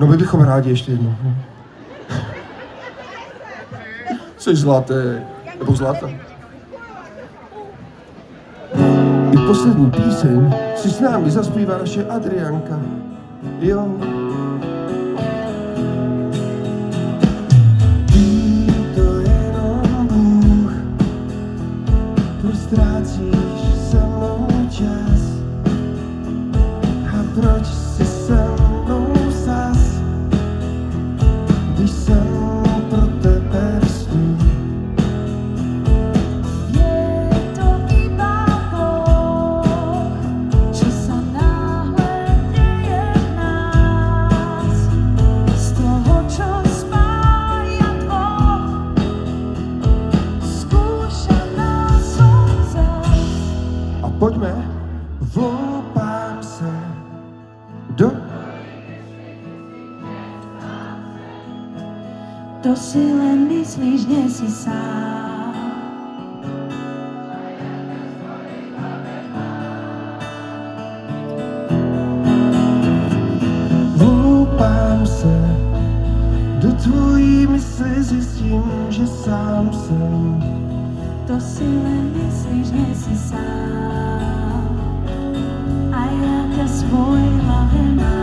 No my bychom rádi ještě jednou. Jsi zlaté, nebo zlata. I poslední píseň si s námi zaspívá naše Adrianka. Jo. Ví to jenom Bůh, proč ztrácíš se mnou čas a proč si se mnou zas, když jsem pro tebe vstůj. Pojďme, vloupám se To si len myslíš, nie si sám. Vloupám se do tvojí mysli, zjistím, že sám jsem. To si len myslíš, nie si sám. A ja ťa svoj hlave mám.